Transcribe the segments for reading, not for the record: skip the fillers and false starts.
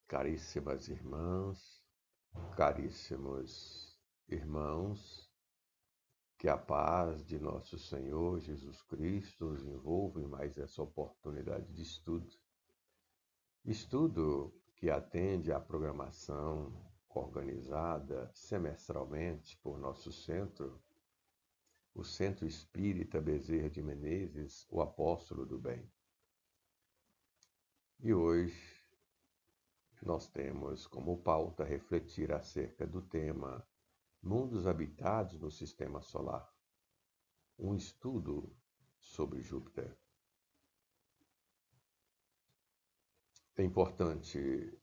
Caríssimas irmãs, caríssimos irmãos, que a paz de nosso Senhor Jesus Cristo nos envolva em mais essa oportunidade de estudo. Estudo que atende à programação organizada semestralmente por nosso centro, o Centro Espírita Bezerra de Menezes, o Apóstolo do Bem. E hoje nós temos como pauta refletir acerca do tema Mundos habitados no Sistema Solar, um estudo sobre Júpiter. É importante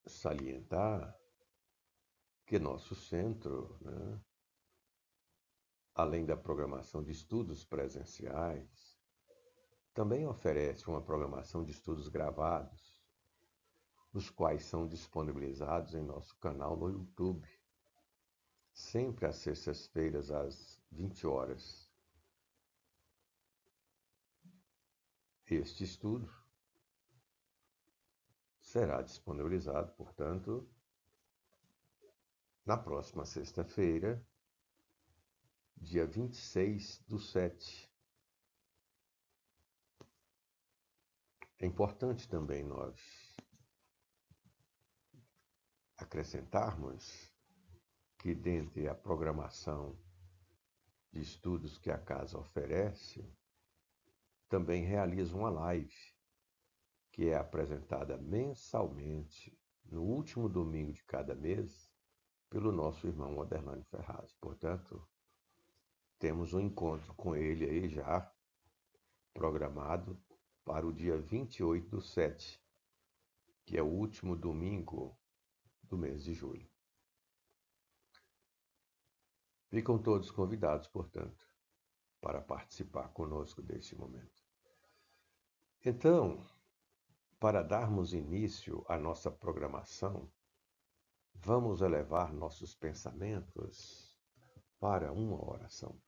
salientar que nosso centro, além da programação de estudos presenciais, também oferece uma programação de estudos gravados, os quais são disponibilizados em nosso canal no YouTube, sempre às sextas-feiras às 20 horas. Este estudo será disponibilizado, portanto, na próxima sexta-feira, dia 26/7. É importante também nós acrescentarmos que, dentre a programação de estudos que a casa oferece, também realiza uma live, que é apresentada mensalmente, no último domingo de cada mês, pelo nosso irmão Aderlânio Ferraz. Portanto, temos um encontro com ele aí já programado para o dia 28/7, que é o último domingo do mês de julho. Ficam todos convidados, portanto, para participar conosco deste momento. Então, para darmos início à nossa programação, vamos elevar nossos pensamentos para uma oração.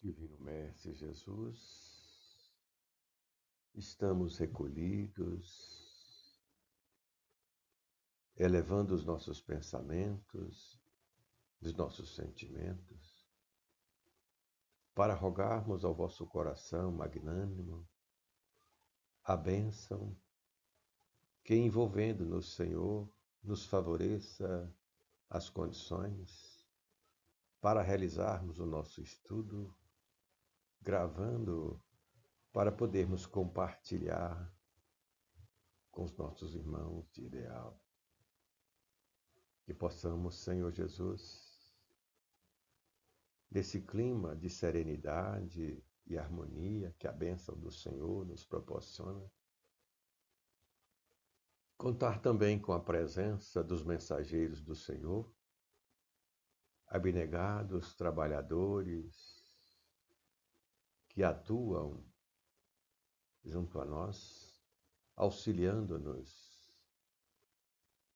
Divino Mestre Jesus, estamos recolhidos, elevando os nossos pensamentos, os nossos sentimentos, para rogarmos ao vosso coração magnânimo a bênção que, envolvendo-nos, Senhor, nos favoreça as condições para realizarmos o nosso estudo, gravando para podermos compartilhar com os nossos irmãos de ideal. Que possamos, Senhor Jesus, nesse clima de serenidade e harmonia que a bênção do Senhor nos proporciona, contar também com a presença dos mensageiros do Senhor, abnegados trabalhadores que atuam junto a nós, auxiliando-nos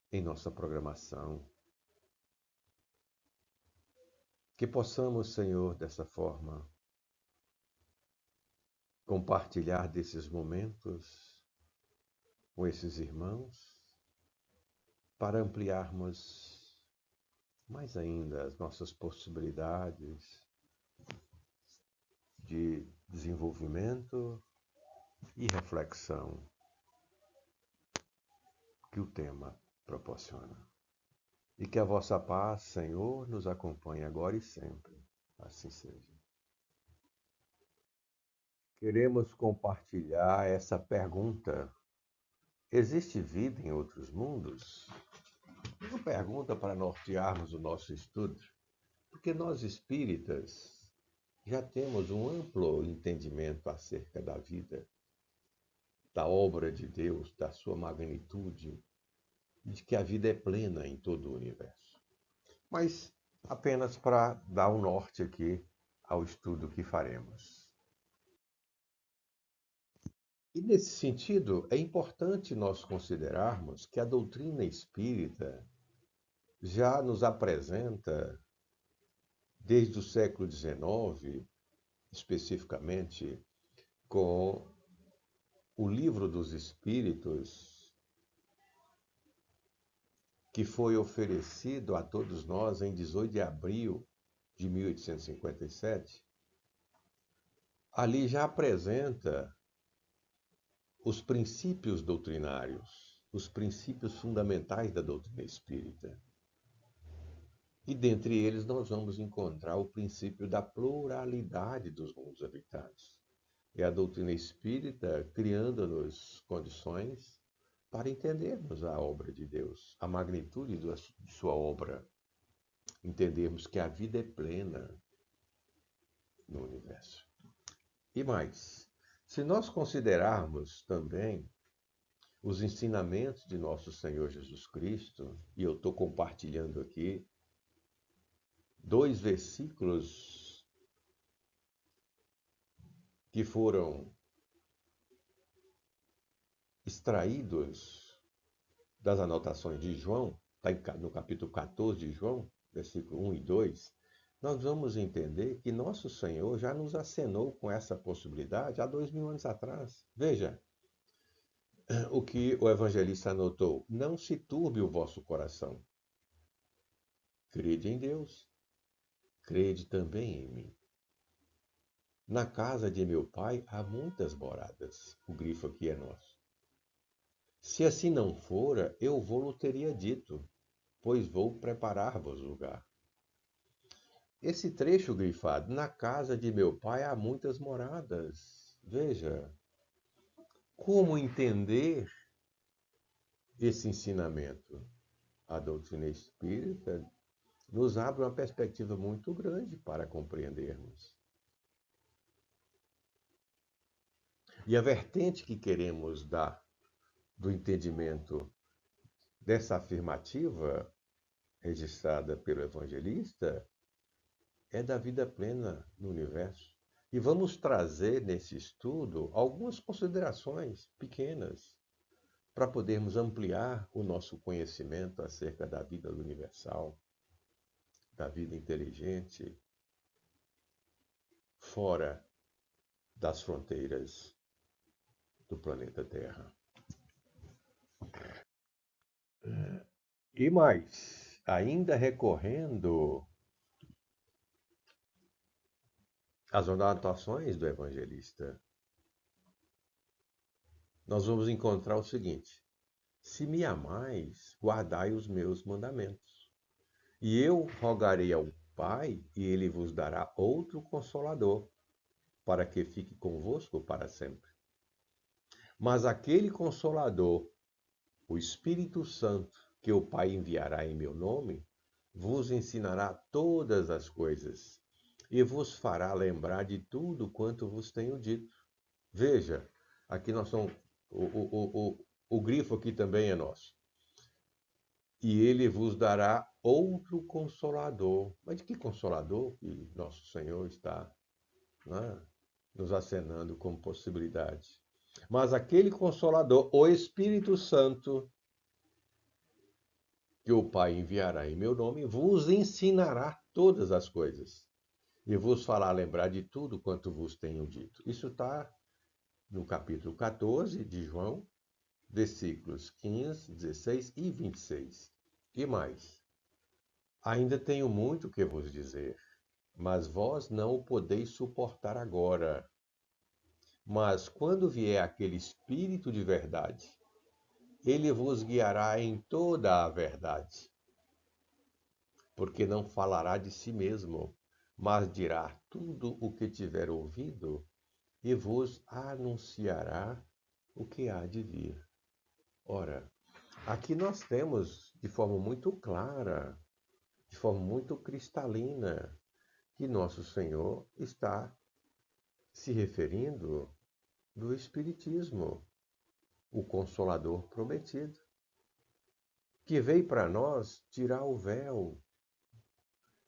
em nossa programação. Que possamos, Senhor, dessa forma, compartilhar desses momentos com esses irmãos, para ampliarmos mais ainda as nossas possibilidades de desenvolvimento e reflexão que o tema proporciona. E que a vossa paz, Senhor, nos acompanhe agora e sempre. Assim seja. Queremos compartilhar essa pergunta: existe vida em outros mundos? Uma pergunta para nortearmos o nosso estudo, porque nós espíritas já temos um amplo entendimento acerca da vida, da obra de Deus, da sua magnitude, de que a vida é plena em todo o universo. Mas apenas para dar um norte aqui ao estudo que faremos. E nesse sentido, é importante nós considerarmos que a doutrina espírita já nos apresenta, desde o século XIX, especificamente com o Livro dos Espíritos, que foi oferecido a todos nós em 18 de abril de 1857, ali já apresenta os princípios doutrinários, os princípios fundamentais da doutrina espírita. E dentre eles nós vamos encontrar o princípio da pluralidade dos mundos habitados. É a doutrina espírita criando-nos condições para entendermos a obra de Deus, a magnitude de sua obra, entendermos que a vida é plena no universo. E mais, se nós considerarmos também os ensinamentos de nosso Senhor Jesus Cristo, e eu estou compartilhando aqui 2 versículos que foram extraídos das anotações de João, está no capítulo 14 de João, versículo 1 e 2, nós vamos entender que nosso Senhor já nos acenou com essa possibilidade há 2000 anos atrás. Veja o que o evangelista anotou: não se turbe o vosso coração. Crede em Deus, crede também em mim. Na casa de meu pai há muitas moradas. O grifo aqui é nosso. Se assim não fora, eu vou-lo teria dito, pois vou preparar-vos lugar. Esse trecho grifado, na casa de meu pai há muitas moradas. Veja, como entender esse ensinamento? A doutrina espírita nos abre uma perspectiva muito grande para compreendermos. E a vertente que queremos dar do entendimento dessa afirmativa registrada pelo evangelista é da vida plena no universo. E vamos trazer nesse estudo algumas considerações pequenas para podermos ampliar o nosso conhecimento acerca da vida universal, da vida inteligente, fora das fronteiras do planeta Terra. E mais, ainda recorrendo às anotações do evangelista, nós vamos encontrar o seguinte: se me amais, guardai os meus mandamentos. E eu rogarei ao Pai, e ele vos dará outro consolador, para que fique convosco para sempre. Mas aquele consolador, o Espírito Santo, que o Pai enviará em meu nome, vos ensinará todas as coisas e vos fará lembrar de tudo quanto vos tenho dito. Veja, aqui nós somos, o grifo aqui também é nosso. E ele vos dará outro consolador. Mas de que consolador que nosso Senhor está, né, nos acenando como possibilidade? Mas aquele consolador, o Espírito Santo, que o Pai enviará em meu nome, vos ensinará todas as coisas e vos fará lembrar de tudo quanto vos tenho dito. Isso está no capítulo 14 de João, versículos 15, 16 e 26. E mais, ainda tenho muito que vos dizer, mas vós não o podeis suportar agora. Mas quando vier aquele Espírito de verdade, ele vos guiará em toda a verdade, porque não falará de si mesmo, mas dirá tudo o que tiver ouvido e vos anunciará o que há de vir. Ora, aqui nós temos de forma muito clara, de forma muito cristalina, que nosso Senhor está se referindo do Espiritismo, o Consolador prometido, que veio para nós tirar o véu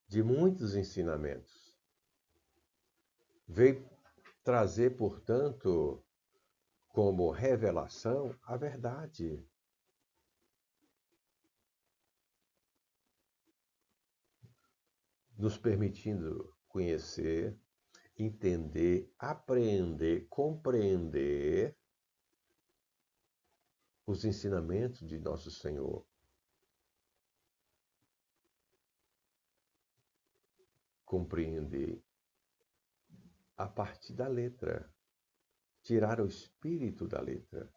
de muitos ensinamentos. Veio trazer, portanto, como revelação a verdade. Nos permitindo conhecer, entender, apreender, compreender os ensinamentos de nosso Senhor. Compreender a partir da letra, tirar o espírito da letra.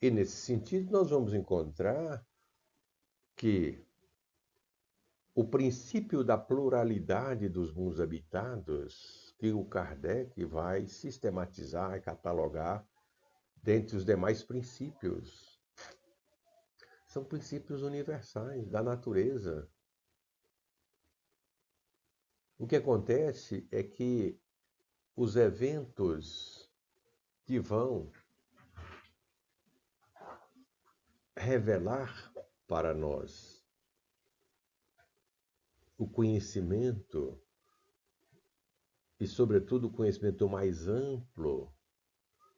E nesse sentido, nós vamos encontrar que o princípio da pluralidade dos mundos habitados, que o Kardec vai sistematizar e catalogar dentre os demais princípios, são princípios universais da natureza. O que acontece é que os eventos que vão revelar para nós o conhecimento e, sobretudo, o conhecimento mais amplo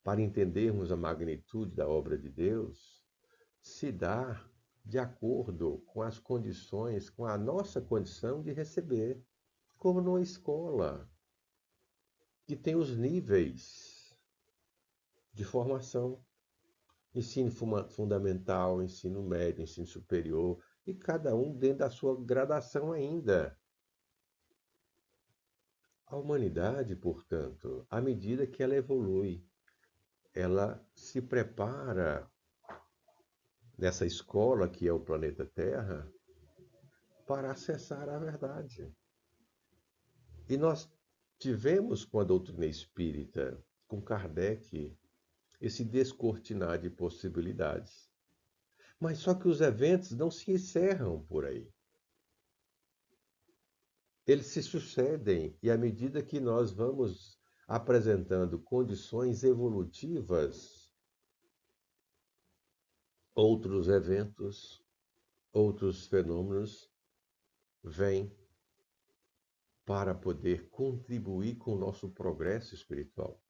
para entendermos a magnitude da obra de Deus, se dá de acordo com as condições, com a nossa condição de receber, como numa escola, que tem os níveis de formação. Ensino fundamental, ensino médio, ensino superior, e cada um dentro da sua gradação ainda. A humanidade, portanto, à medida que ela evolui, ela se prepara nessa escola que é o planeta Terra para acessar a verdade. E nós tivemos com a doutrina espírita, com Kardec, esse descortinar de possibilidades. Mas só que os eventos não se encerram por aí. Eles se sucedem e à medida que nós vamos apresentando condições evolutivas, outros eventos, outros fenômenos vêm para poder contribuir com o nosso progresso espiritual.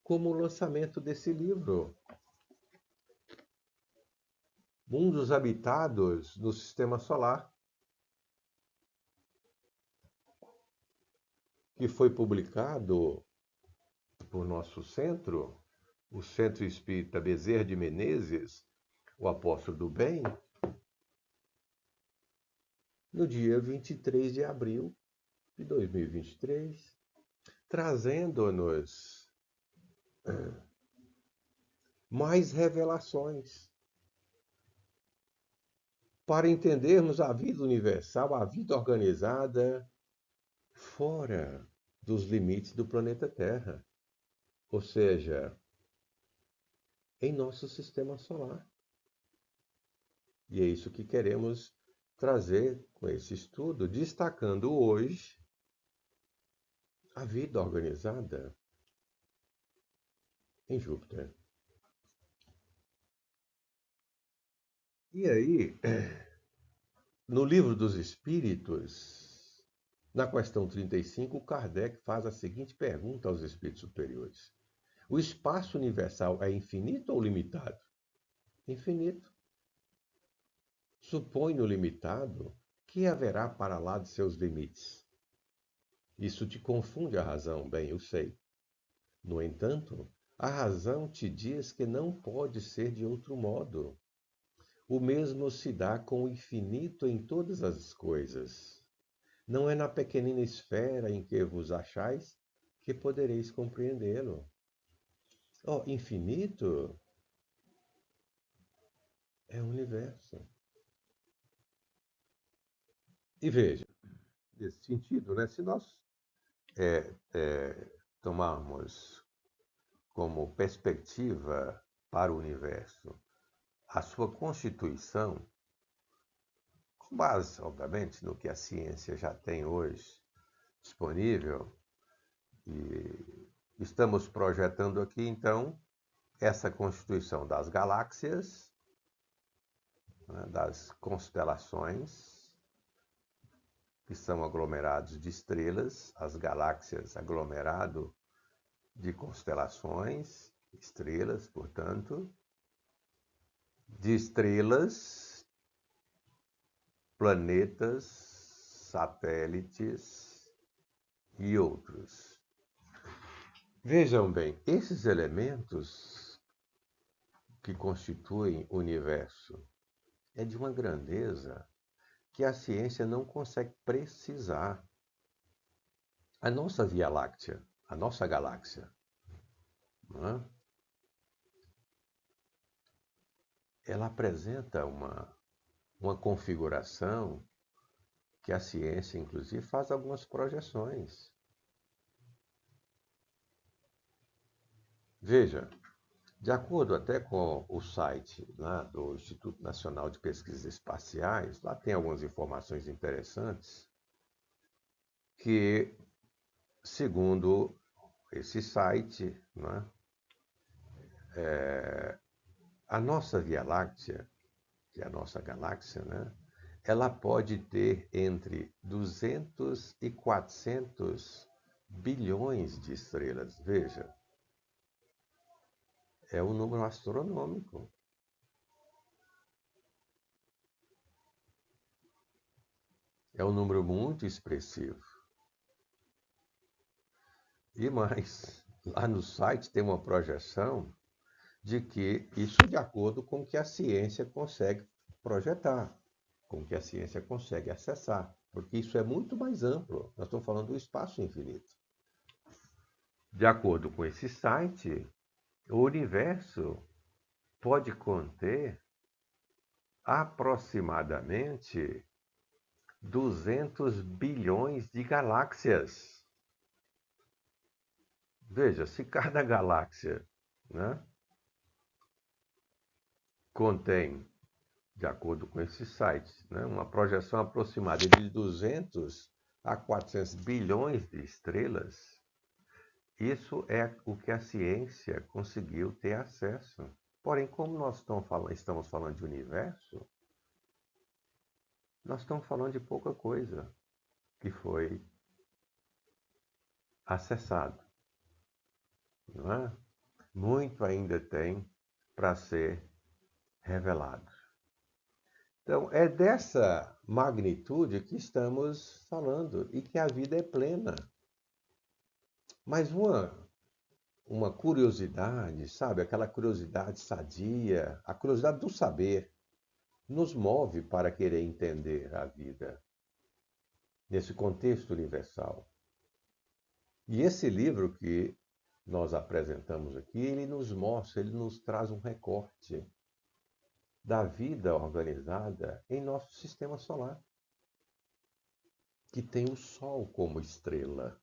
Como o lançamento desse livro, Mundos Habitados no Sistema Solar, que foi publicado por nosso centro, o Centro Espírita Bezerra de Menezes, o Apóstolo do Bem, no dia 23 de abril de 2023, trazendo-nos mais revelações para entendermos a vida universal, a vida organizada fora dos limites do planeta Terra, ou seja, em nosso sistema solar. E é isso que queremos trazer com esse estudo, destacando hoje a vida organizada em Júpiter. E aí, no Livro dos Espíritos, na questão 35, Kardec faz a seguinte pergunta aos espíritos superiores: o espaço universal é infinito ou limitado? Infinito. Supõe no limitado que haverá para lá de seus limites. Isso te confunde a razão, bem, eu sei. No entanto, a razão te diz que não pode ser de outro modo. O mesmo se dá com o infinito em todas as coisas. Não é na pequenina esfera em que vos achais que podereis compreendê-lo. Infinito é o universo. E veja, nesse sentido, né, se nós tomarmos como perspectiva para o universo a sua constituição, com base, obviamente, no que a ciência já tem hoje disponível, e estamos projetando aqui, então, essa constituição das galáxias, né, das constelações, que são aglomerados de estrelas, as galáxias aglomerado de constelações, estrelas, portanto, de estrelas, planetas, satélites e outros. Vejam bem, esses elementos que constituem o universo é de uma grandeza que a ciência não consegue precisar. A nossa Via Láctea, a nossa galáxia, não é? Ela apresenta uma configuração que a ciência, inclusive, faz algumas projeções. Veja, de acordo até com o site lá do Instituto Nacional de Pesquisas Espaciais, lá tem algumas informações interessantes que, segundo esse site, né, a nossa Via Láctea, que é a nossa galáxia, né, ela pode ter entre 200 e 400 bilhões de estrelas. Veja, é um número astronômico. É um número muito expressivo. E mais, lá no site tem uma projeção de que isso de acordo com o que a ciência consegue projetar, com o que a ciência consegue acessar, porque isso é muito mais amplo. Nós estamos falando do espaço infinito. De acordo com esse site, o universo pode conter aproximadamente 200 bilhões de galáxias. Veja, se cada galáxia, né, contém, de acordo com esse site, né, uma projeção aproximada de 200 a 400 bilhões de estrelas, isso é o que a ciência conseguiu ter acesso. Porém, como nós estamos falando de universo, nós estamos falando de pouca coisa que foi acessado, não é? Muito ainda tem para ser revelado. Então, é dessa magnitude que estamos falando e que a vida é plena. Mas uma curiosidade, sabe? Aquela curiosidade sadia, a curiosidade do saber, nos move para querer entender a vida nesse contexto universal. E esse livro que nós apresentamos aqui, ele nos mostra, ele nos traz um recorte da vida organizada em nosso sistema solar, que tem o Sol como estrela.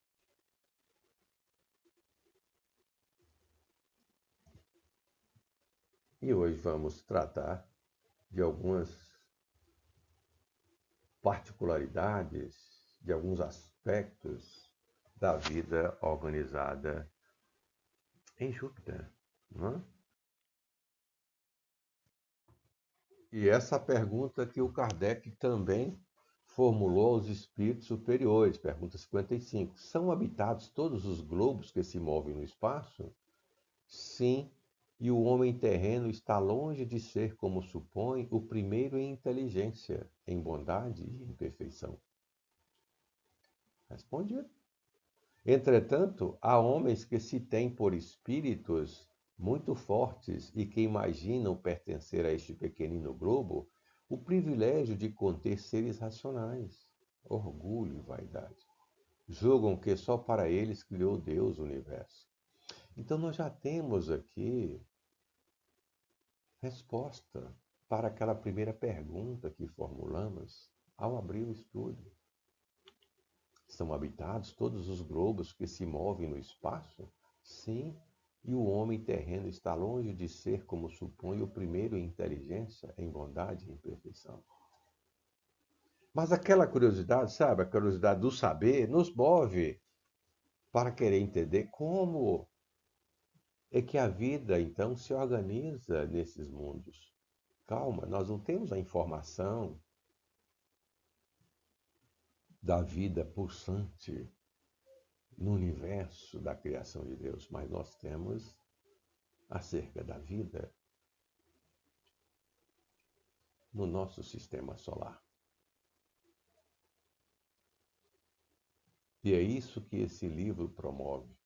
E hoje vamos tratar de algumas particularidades, de alguns aspectos da vida organizada em Júpiter. Não é? E essa pergunta que o Kardec também formulou aos espíritos superiores, pergunta 55. São habitados todos os globos que se movem no espaço? Sim, e o homem terreno está longe de ser, como supõe, o primeiro em inteligência, em bondade e em perfeição. Respondido. Entretanto, há homens que se têm por espíritos muito fortes e que imaginam pertencer a este pequenino globo o privilégio de conter seres racionais. Orgulho e vaidade. Julgam que só para eles criou Deus o universo. Então nós já temos aqui resposta para aquela primeira pergunta que formulamos ao abrir o estudo. São habitados todos os globos que se movem no espaço? Sim, e o homem terreno está longe de ser, como supõe, o primeiro em inteligência, em bondade e em perfeição. Mas aquela curiosidade, sabe, a curiosidade do saber, nos move para querer entender como é que a vida, então, se organiza nesses mundos. Calma, nós não temos a informação da vida pulsante no universo da criação de Deus, mas nós temos acerca da vida no nosso sistema solar. E é isso que esse livro promove.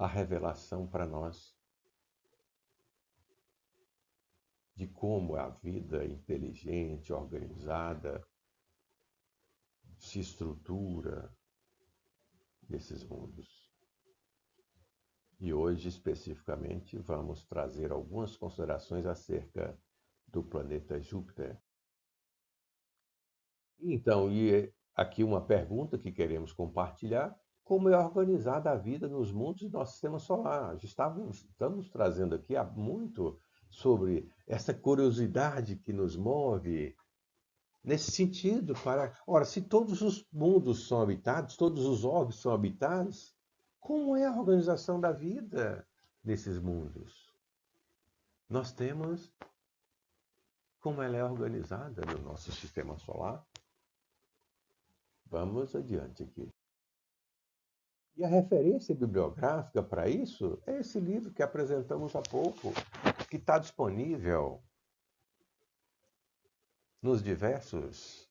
a revelação para nós de como a vida inteligente, organizada, se estrutura nesses mundos. E hoje, especificamente, vamos trazer algumas considerações acerca do planeta Júpiter. Então, e aqui uma pergunta que queremos compartilhar: como é organizada a vida nos mundos do nosso sistema solar? Estamos trazendo aqui há muito sobre essa curiosidade que nos move nesse sentido. Ora, se todos os mundos são habitados, todos os orbes são habitados, como é a organização da vida nesses mundos? Nós temos como ela é organizada no nosso sistema solar. Vamos adiante aqui. E a referência bibliográfica para isso é esse livro que apresentamos há pouco, que está disponível nos diversos,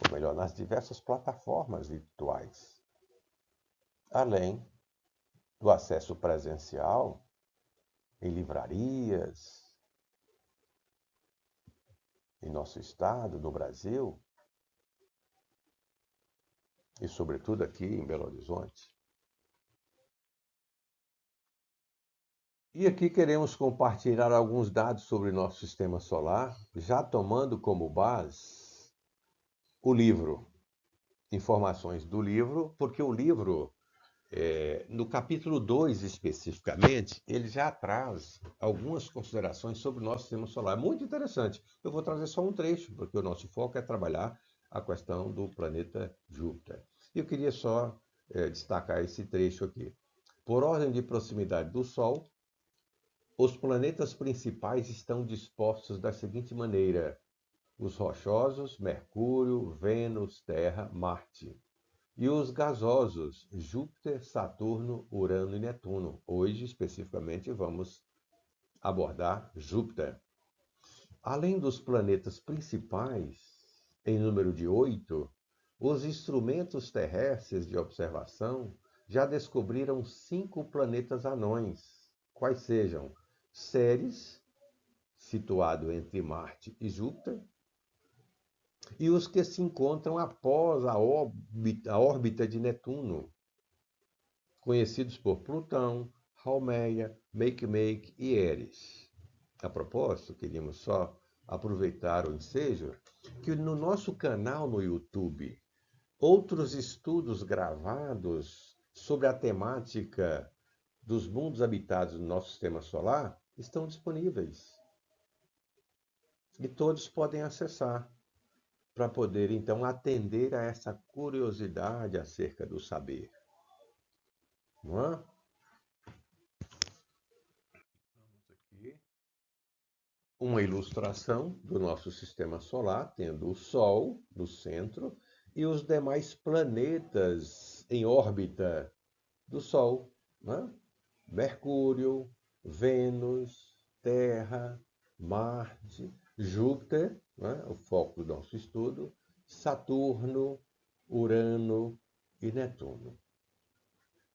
ou melhor, nas diversas plataformas virtuais. Além do acesso presencial em livrarias, em nosso estado, no Brasil, e sobretudo aqui em Belo Horizonte. E aqui queremos compartilhar alguns dados sobre nosso sistema solar, já tomando como base o livro, informações do livro, porque o livro, no capítulo 2 especificamente, ele já traz algumas considerações sobre o nosso sistema solar. Muito interessante. Eu vou trazer só um trecho, porque o nosso foco é trabalhar a questão do planeta Júpiter. E eu queria só destacar esse trecho aqui. Por ordem de proximidade do Sol, os planetas principais estão dispostos da seguinte maneira: os rochosos, Mercúrio, Vênus, Terra, Marte. E os gasosos, Júpiter, Saturno, Urano e Netuno. Hoje, especificamente, vamos abordar Júpiter. Além dos planetas principais, em número de 8, os instrumentos terrestres de observação já descobriram 5 planetas anões, quais sejam Ceres, situado entre Marte e Júpiter, e os que se encontram após a órbita de Netuno, conhecidos por Plutão, Haumea, Makemake e Eris. A propósito, queríamos só aproveitar o ensejo que no nosso canal no YouTube, outros estudos gravados sobre a temática dos mundos habitados no nosso sistema solar estão disponíveis. E todos podem acessar para poder, então, atender a essa curiosidade acerca do saber. Não é? Vamos aqui. Uma ilustração do nosso sistema solar, tendo o Sol no centro e os demais planetas em órbita do Sol, né? Mercúrio, Vênus, Terra, Marte, Júpiter, né? O foco do nosso estudo, Saturno, Urano e Netuno.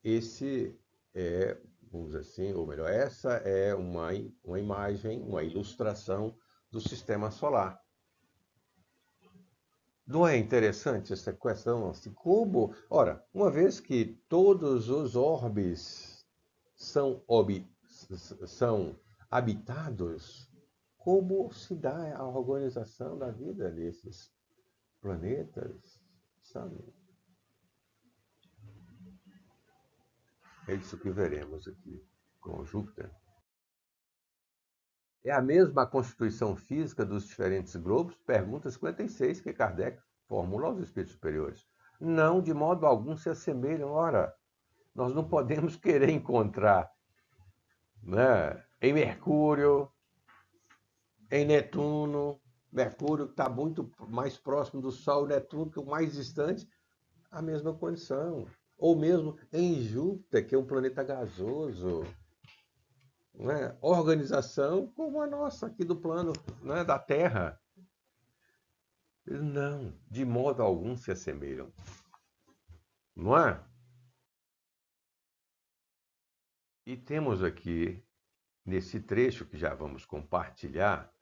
Esse é, vamos dizer assim, ou melhor, essa é uma imagem, uma ilustração do sistema solar. Não é interessante essa questão? Assim, como, ora, uma vez que todos os orbes são habitados, como se dá a organização da vida desses planetas, sabe? É isso que veremos aqui com Júpiter. É a mesma constituição física dos diferentes globos? Pergunta 56 que Kardec formula aos espíritos superiores. Não, de modo algum se assemelham. Ora, nós não podemos querer encontrar, né, em Mercúrio, em Netuno, Mercúrio que está muito mais próximo do Sol, Netuno que é o mais distante, a mesma condição. Ou mesmo em Júpiter, que é um planeta gasoso, né? Organização como a nossa aqui do plano, né, da Terra. Não, de modo algum se assemelham. Não é? E temos aqui, nesse trecho que já vamos compartilhar,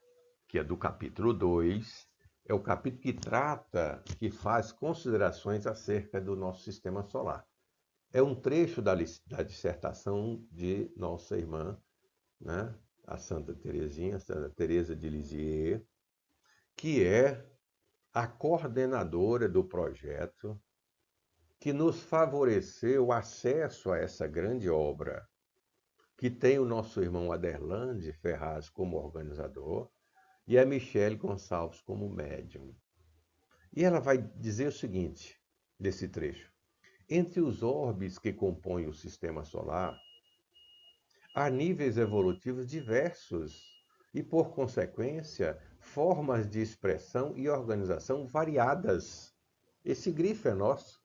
que é do capítulo 2, é o capítulo que trata, que faz considerações acerca do nosso sistema solar. É um trecho da dissertação de nossa irmã, né, a Santa Teresinha, Santa Teresa de Lisieux, que é a coordenadora do projeto que nos favoreceu o acesso a essa grande obra, que tem o nosso irmão Aderlande Ferraz como organizador e a Michele Gonçalves como médium. E ela vai dizer o seguinte, nesse trecho: entre os orbes que compõem o sistema solar, há níveis evolutivos diversos e, por consequência, formas de expressão e organização variadas. Esse grifo é nosso.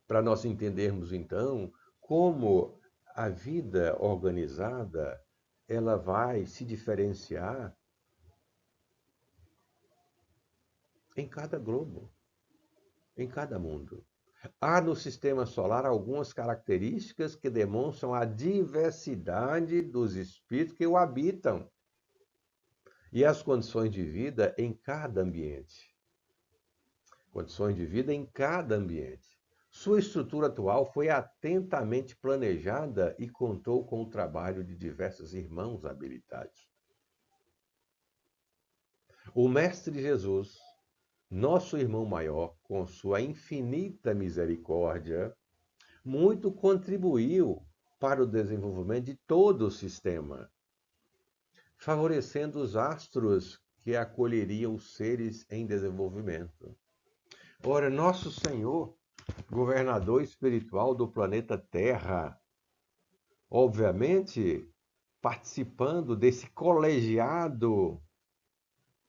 Para nós entendermos, então, como a vida organizada ela vai se diferenciar em cada globo, em cada mundo. Há no sistema solar algumas características que demonstram a diversidade dos espíritos que o habitam e as condições de vida em cada ambiente. Condições de vida em cada ambiente. Sua estrutura atual foi atentamente planejada e contou com o trabalho de diversos irmãos habilitados. O Mestre Jesus, nosso irmão maior, com sua infinita misericórdia, muito contribuiu para o desenvolvimento de todo o sistema, favorecendo os astros que acolheriam os seres em desenvolvimento. Ora, nosso Senhor, governador espiritual do planeta Terra, obviamente participando desse colegiado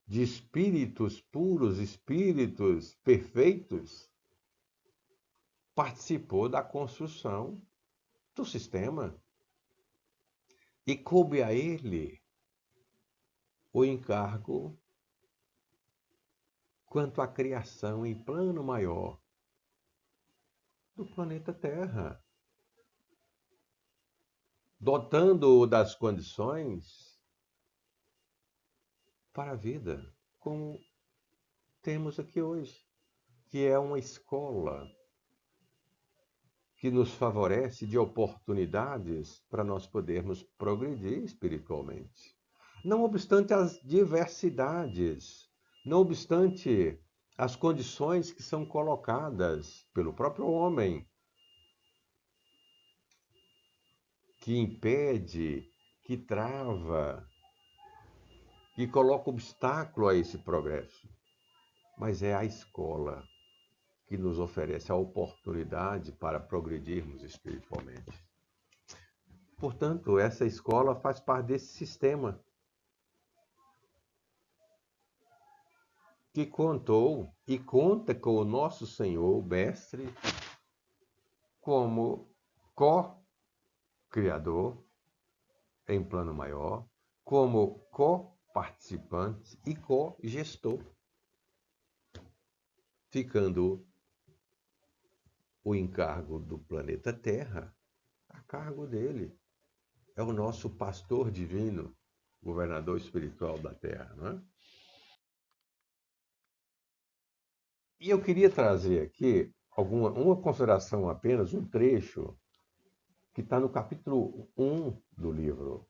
de espíritos puros, espíritos perfeitos, participou da construção do sistema. E coube a ele o encargo quanto à criação em plano maior do planeta Terra, dotando-o das condições para a vida, como temos aqui hoje, que é uma escola que nos favorece de oportunidades para nós podermos progredir espiritualmente. Não obstante as diversidades, não obstante as condições que são colocadas pelo próprio homem, que impede, que trava, que coloca obstáculo a esse progresso. Mas é a escola que nos oferece a oportunidade para progredirmos espiritualmente. Portanto, essa escola faz parte desse sistema que contou e conta com o nosso Senhor, o Mestre, como co-criador em plano maior, como co-participante e co-gestor, ficando o encargo do planeta Terra a cargo dele. É o nosso pastor divino, governador espiritual da Terra, não é? E eu queria trazer aqui uma consideração apenas, um trecho que está no capítulo 1 do livro,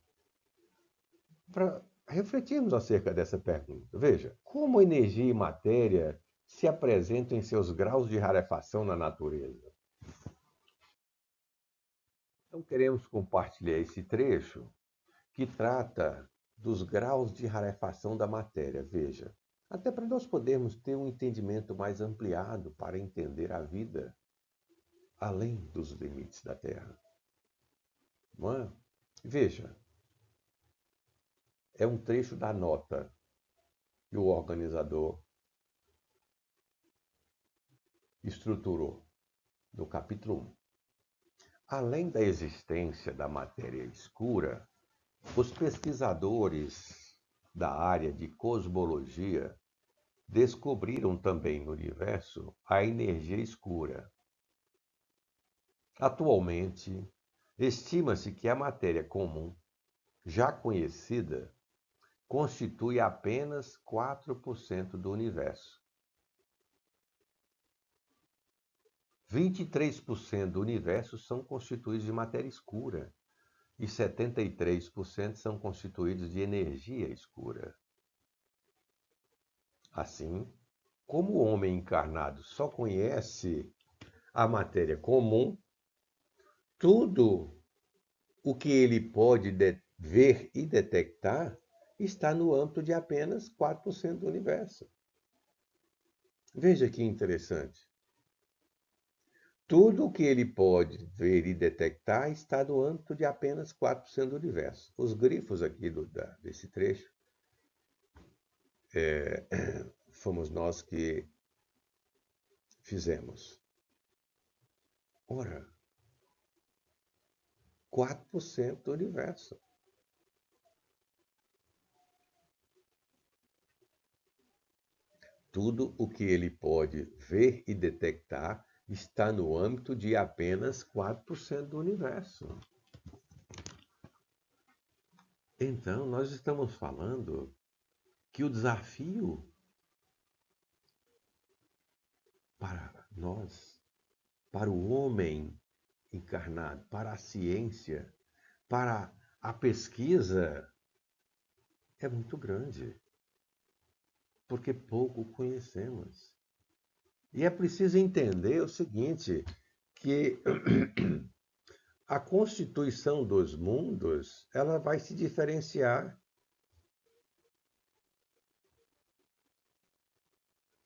para refletirmos acerca dessa pergunta. Veja, como energia e matéria se apresentam em seus graus de rarefação na natureza? Então, queremos compartilhar esse trecho que trata dos graus de rarefação da matéria. Veja, até para nós podermos ter um entendimento mais ampliado para entender a vida além dos limites da Terra. Não é? Veja, é um trecho da nota que o organizador estruturou no capítulo 1. Além da existência da matéria escura, os pesquisadores da área de cosmologia descobriram também no universo a energia escura. Atualmente, Estima-se que a matéria comum, já conhecida, constitui apenas 4% do universo. 23% do universo são constituídos de matéria escura e 73% são constituídos de energia escura. Assim, como o homem encarnado só conhece a matéria comum, tudo o que ele pode ver e detectar está no âmbito de apenas 4% do universo. Veja que interessante. Tudo o que ele pode ver e detectar está no âmbito de apenas 4% do universo. Os grifos aqui desse trecho fomos nós que fizemos. Ora, 4% do universo. Tudo o que ele pode ver e detectar está no âmbito de apenas 4% do universo. Então, nós estamos falando que o desafio para nós, para o homem encarnado, para a ciência, para a pesquisa, é muito grande, porque pouco conhecemos. E é preciso entender o seguinte, que a constituição dos mundos, ela vai se diferenciar.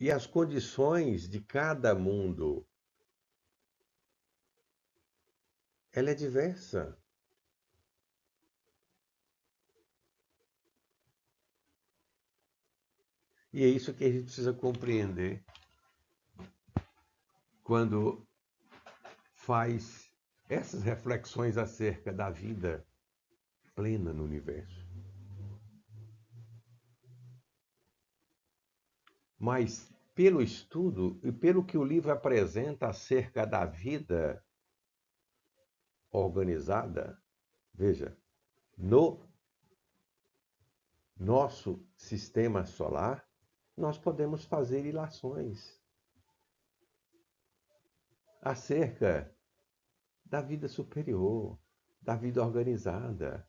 E as condições de cada mundo, ela é diversa. E é isso que a gente precisa compreender quando faz essas reflexões acerca da vida plena no universo. Mas, pelo estudo e pelo que o livro apresenta acerca da vida organizada, veja, no nosso sistema solar, nós podemos fazer ilações acerca da vida superior, da vida organizada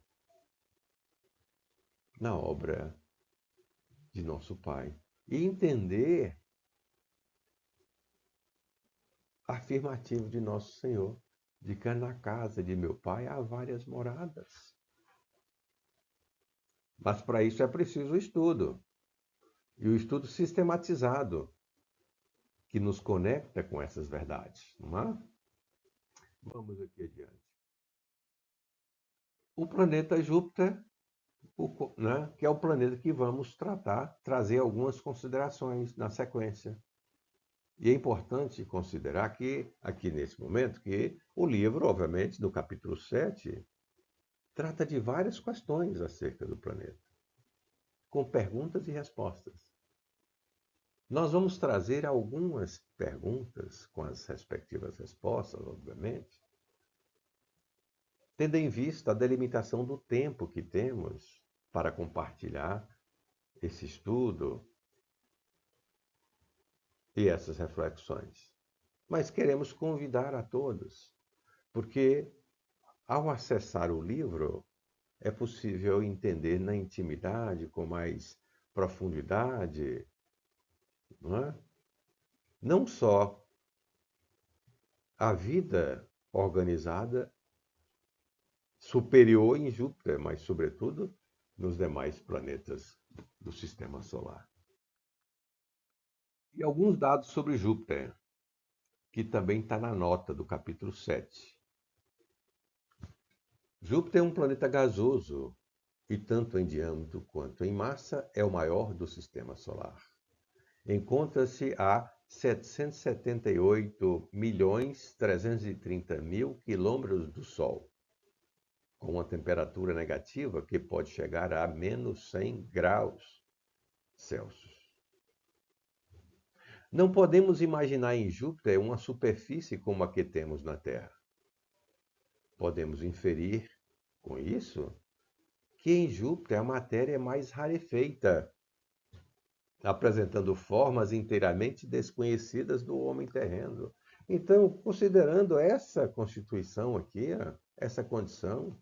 na obra de nosso Pai. E entender a afirmativa de nosso Senhor, de que na casa de meu Pai há várias moradas. Mas para isso é preciso o estudo, e o estudo sistematizado, que nos conecta com essas verdades, não é? Vamos aqui adiante. O planeta Júpiter, né, que é o planeta que vamos trazer algumas considerações na sequência. E é importante considerar que, aqui nesse momento, que o livro, obviamente, no capítulo 7, trata de várias questões acerca do planeta, com perguntas e respostas. Nós vamos trazer algumas perguntas com as respectivas respostas, obviamente, tendo em vista a delimitação do tempo que temos para compartilhar esse estudo e essas reflexões. Mas queremos convidar a todos, porque ao acessar o livro, é possível entender na intimidade, com mais profundidade, não é? Não só a vida organizada superior em Júpiter, mas, sobretudo, nos demais planetas do Sistema Solar. E alguns dados sobre Júpiter, que também está na nota do capítulo 7. Júpiter é um planeta gasoso e, tanto em diâmetro quanto em massa, é o maior do Sistema Solar. Encontra-se a 778.330.000 quilômetros do Sol, com uma temperatura negativa que pode chegar a menos 100 graus Celsius. Não podemos imaginar em Júpiter uma superfície como a que temos na Terra. Podemos inferir com isso que em Júpiter a matéria é mais rarefeita, apresentando formas inteiramente desconhecidas do homem terreno. Então, considerando essa constituição aqui, essa condição,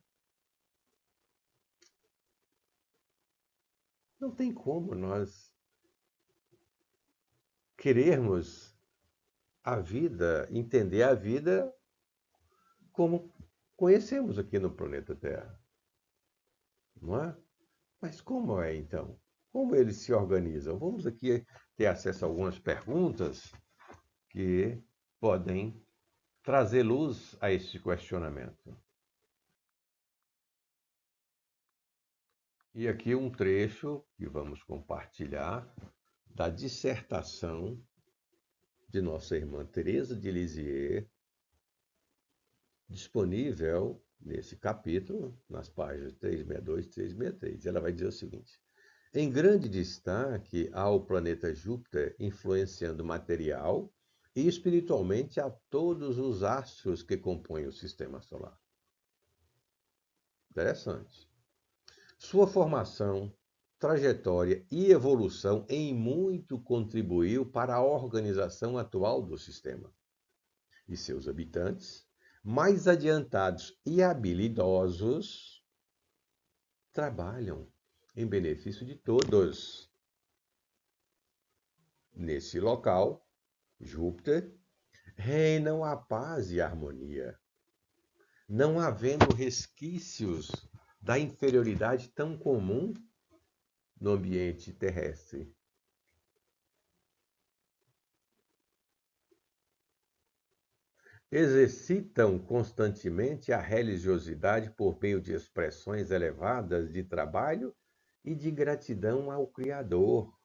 não tem como nós querermos a vida, entender a vida como conhecemos aqui no planeta Terra, não é? Mas como é então? Como eles se organizam? Vamos aqui ter acesso a algumas perguntas que podem trazer luz a este questionamento. E aqui um trecho que vamos compartilhar da dissertação de nossa irmã Teresa de Lisieux, disponível nesse capítulo, nas páginas 362 e 363. Ela vai dizer o seguinte: em grande destaque há o planeta Júpiter influenciando material e espiritualmente a todos os astros que compõem o sistema solar. Interessante. Sua formação, trajetória e evolução em muito contribuiu para a organização atual do sistema. E seus habitantes, mais adiantados e habilidosos, trabalham em benefício de todos. Nesse local, Júpiter, reinam a paz e a harmonia, não havendo resquícios da inferioridade tão comum no ambiente terrestre. Exercitam constantemente a religiosidade por meio de expressões elevadas de trabalho e de gratidão ao Criador,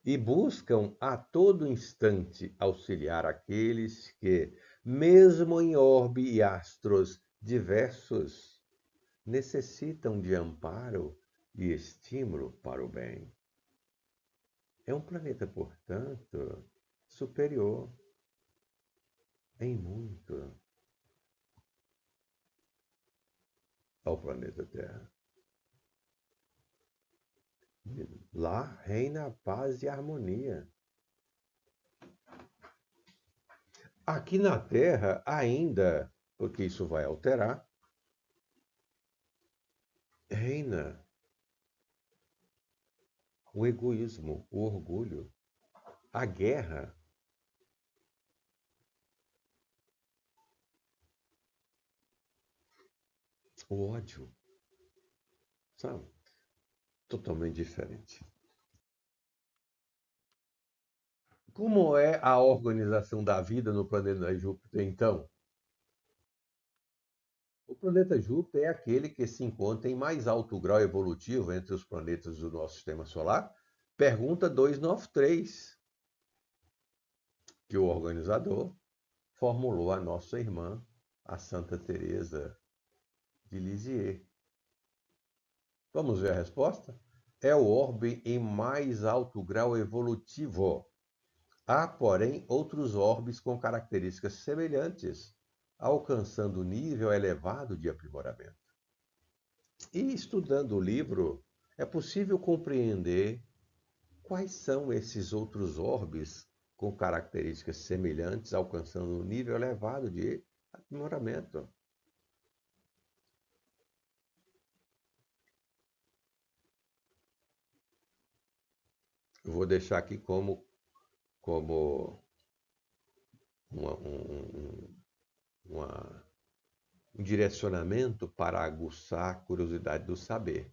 e buscam a todo instante auxiliar aqueles que, mesmo em orbe e astros diversos, necessitam de amparo e estímulo para o bem. É um planeta, portanto, superior em muito ao planeta Terra. Lá reina a paz e a harmonia. Aqui na Terra, ainda, porque isso vai alterar, reina o egoísmo, o orgulho, a guerra, o ódio, sabe? Totalmente diferente. Como é a organização da vida no planeta Júpiter, então? O planeta Júpiter é aquele que se encontra em mais alto grau evolutivo entre os planetas do nosso sistema solar? Pergunta 293, que o organizador formulou a nossa irmã, a Santa Teresa de Lisieux. Vamos ver a resposta? É o orbe em mais alto grau evolutivo. Há, porém, outros orbes com características semelhantes, alcançando nível elevado de aprimoramento. E estudando o livro, é possível compreender quais são esses outros orbes com características semelhantes, alcançando um nível elevado de aprimoramento. Eu vou deixar aqui como uma, uma, um direcionamento para aguçar a curiosidade do saber.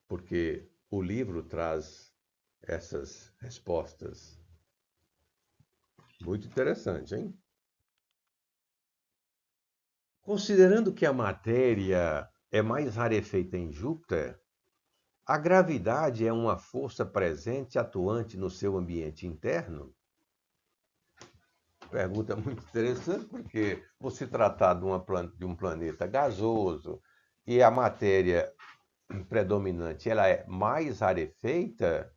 Porque o livro traz essas respostas. Muito interessante, hein? Considerando que a matéria é mais rarefeita em Júpiter, a gravidade é uma força presente atuante no seu ambiente interno? Pergunta muito interessante, porque você tratar de um planeta gasoso e a matéria predominante ela é mais rarefeita,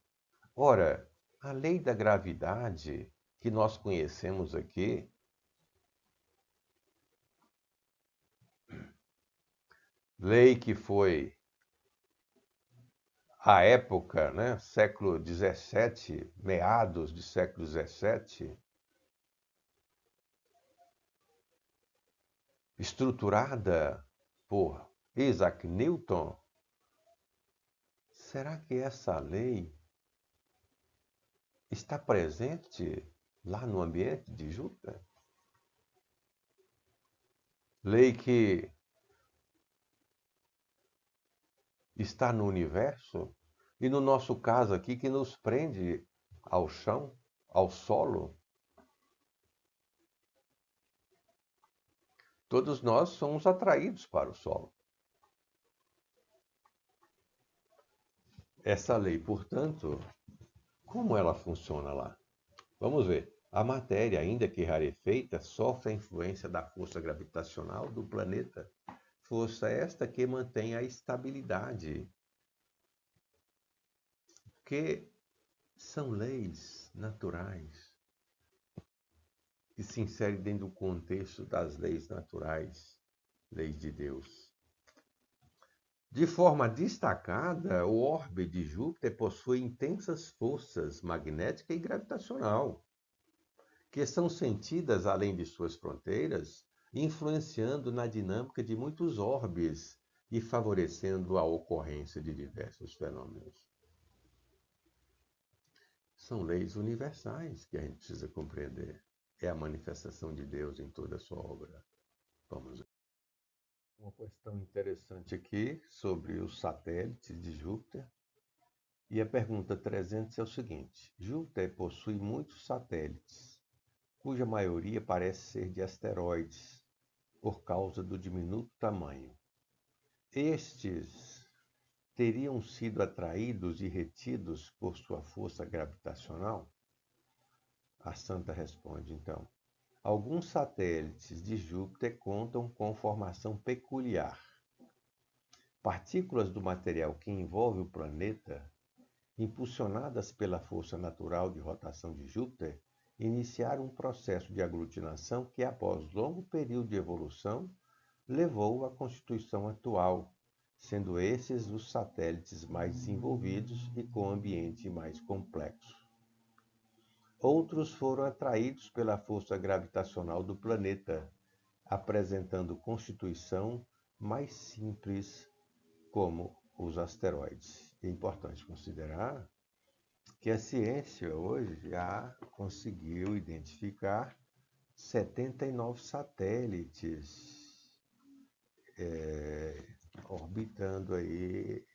ora, a lei da gravidade que nós conhecemos aqui lei que foi, à época, né, século XVII, meados do século XVII, estruturada por Isaac Newton. Será que essa lei está presente lá no ambiente de Júpiter? Lei que está no universo e, no nosso caso aqui, que nos prende ao chão, ao solo. Todos nós somos atraídos para o solo. Essa lei, portanto, como ela funciona lá? Vamos ver. A matéria, ainda que rarefeita, sofre a influência da força gravitacional do planeta. Força esta que mantém a estabilidade. Que são leis naturais que se inserem dentro do contexto das leis naturais, leis de Deus. De forma destacada, o orbe de Júpiter possui intensas forças magnética e gravitacional, que são sentidas além de suas fronteiras, influenciando na dinâmica de muitos orbes e favorecendo a ocorrência de diversos fenômenos. São leis universais que a gente precisa compreender. É a manifestação de Deus em toda a sua obra. Vamos ver. Uma questão interessante aqui sobre os satélites de Júpiter. E a pergunta 300 é o seguinte: Júpiter possui muitos satélites, cuja maioria parece ser de asteroides, por causa do diminuto tamanho. Estes teriam sido atraídos e retidos por sua força gravitacional? A santa responde, então: alguns satélites de Júpiter contam com formação peculiar. Partículas do material que envolve o planeta, impulsionadas pela força natural de rotação de Júpiter, iniciaram um processo de aglutinação que, após longo período de evolução, levou à constituição atual, sendo esses os satélites mais desenvolvidos e com ambiente mais complexo. Outros foram atraídos pela força gravitacional do planeta, apresentando constituição mais simples, como os asteroides. É importante considerar que a ciência hoje já conseguiu identificar 79 satélites orbitando aí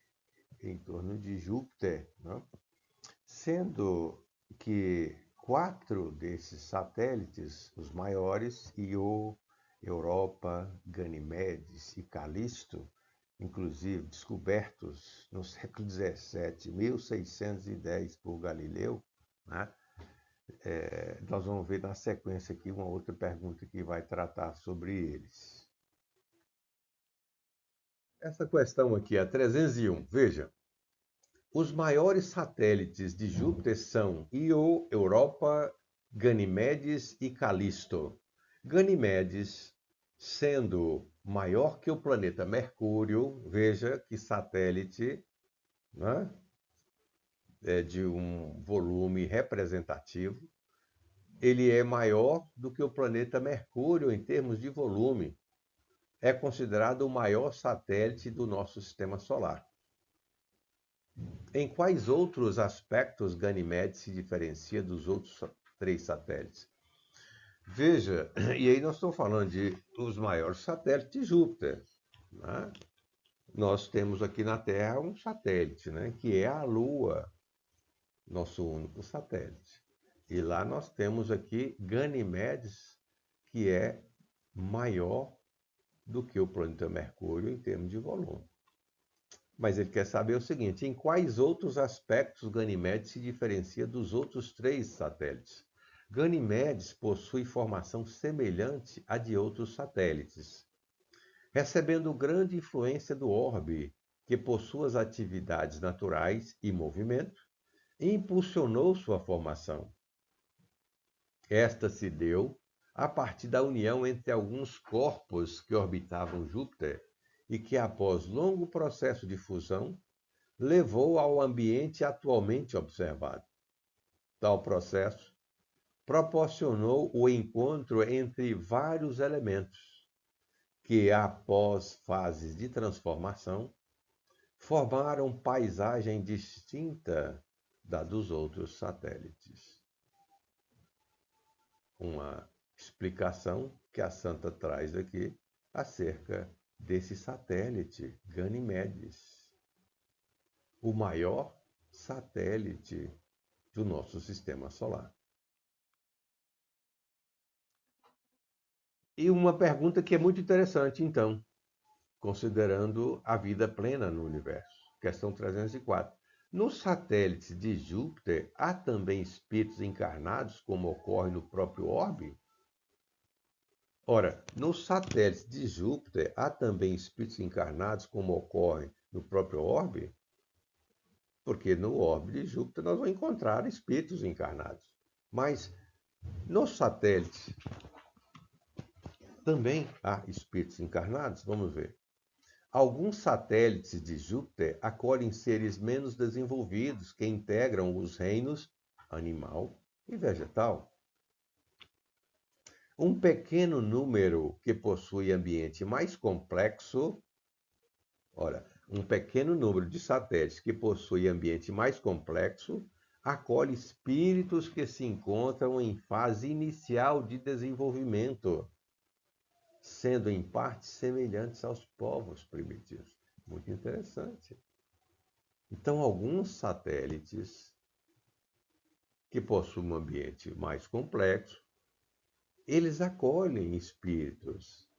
em torno de Júpiter, né? Sendo que 4 desses satélites, os maiores, Io, Europa, Ganimedes e Calisto, inclusive descobertos no século XVII, 1610 por Galileu, né? Nós vamos ver na sequência aqui uma outra pergunta que vai tratar sobre eles. Essa questão aqui, a 301, veja. Os maiores satélites de Júpiter são Io, Europa, Ganimedes e Calisto. Ganimedes, sendo maior que o planeta Mercúrio, veja que satélite, né, é de um volume representativo, ele é maior do que o planeta Mercúrio em termos de volume. É considerado o maior satélite do nosso sistema solar. Em quais outros aspectos Ganimedes se diferencia dos outros 3 satélites? Veja, e aí nós estamos falando de os maiores satélites de Júpiter, né? Nós temos aqui na Terra um satélite, né, que é a Lua, nosso único satélite. E lá nós temos aqui Ganimedes, que é maior do que o planeta Mercúrio em termos de volume. Mas ele quer saber o seguinte: em quais outros aspectos Ganimedes se diferencia dos outros 3 satélites? Ganimedes possui formação semelhante à de outros satélites, recebendo grande influência do orbe, que por suas atividades naturais e movimento, impulsionou sua formação. Esta se deu a partir da união entre alguns corpos que orbitavam Júpiter e que, após longo processo de fusão, levou ao ambiente atualmente observado. Tal processo proporcionou o encontro entre vários elementos que, após fases de transformação, formaram paisagem distinta da dos outros satélites. Uma explicação que a Santa traz aqui acerca desse satélite, Ganimedes, o maior satélite do nosso sistema solar. E uma pergunta que é muito interessante, então, considerando a vida plena no universo. Questão 304. Nos satélites de Júpiter, há também espíritos encarnados, como ocorre no próprio orbe? Ora, nos satélites de Júpiter, há também espíritos encarnados, como ocorre no próprio orbe? Porque no orbe de Júpiter nós vamos encontrar espíritos encarnados. Mas nos satélites também há espíritos encarnados? Vamos ver. Alguns satélites de Júpiter acolhem seres menos desenvolvidos que integram os reinos animal e vegetal. Um pequeno número que possui ambiente mais complexo, um pequeno número de satélites que possui ambiente mais complexo acolhe espíritos que se encontram em fase inicial de desenvolvimento, sendo em parte semelhantes aos povos primitivos. Muito interessante. Então, alguns satélites que possuem um ambiente mais complexo, eles acolhem espíritos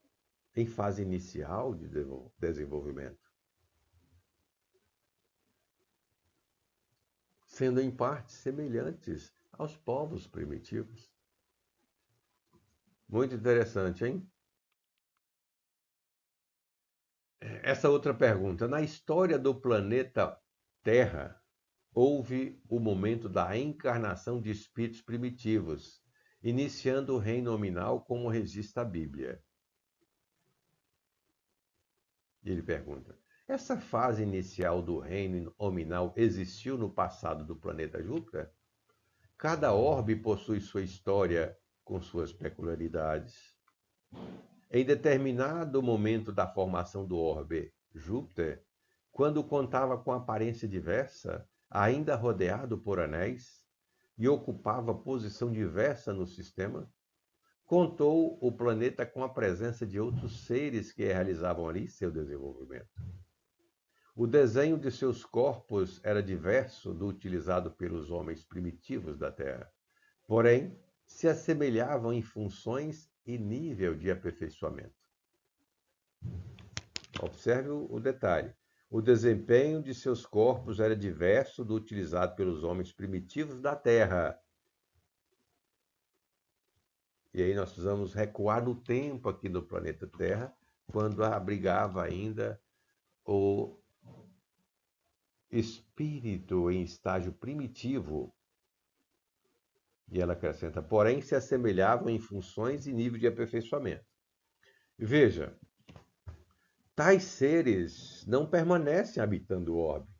em fase inicial de desenvolvimento, sendo em parte semelhantes aos povos primitivos. Muito interessante, hein? Essa outra pergunta. Na história do planeta Terra, houve o momento da encarnação de espíritos primitivos, iniciando o reino nominal como registra a Bíblia. Ele pergunta: essa fase inicial do reino nominal existiu no passado do planeta Júpiter? Cada orbe possui sua história com suas peculiaridades. Em determinado momento da formação do orbe Júpiter, quando contava com aparência diversa, ainda rodeado por anéis, e ocupava posição diversa no sistema, contou o planeta com a presença de outros seres que realizavam ali seu desenvolvimento. O desenho de seus corpos era diverso do utilizado pelos homens primitivos da Terra, porém, se assemelhavam em funções e nível de aperfeiçoamento. Observe o detalhe. O desempenho de seus corpos era diverso do utilizado pelos homens primitivos da Terra. E aí nós precisamos recuar no tempo aqui no planeta Terra, quando abrigava ainda o espírito em estágio primitivo. E ela acrescenta, porém se assemelhavam em funções e nível de aperfeiçoamento. Veja, tais seres não permanecem habitando o orbe.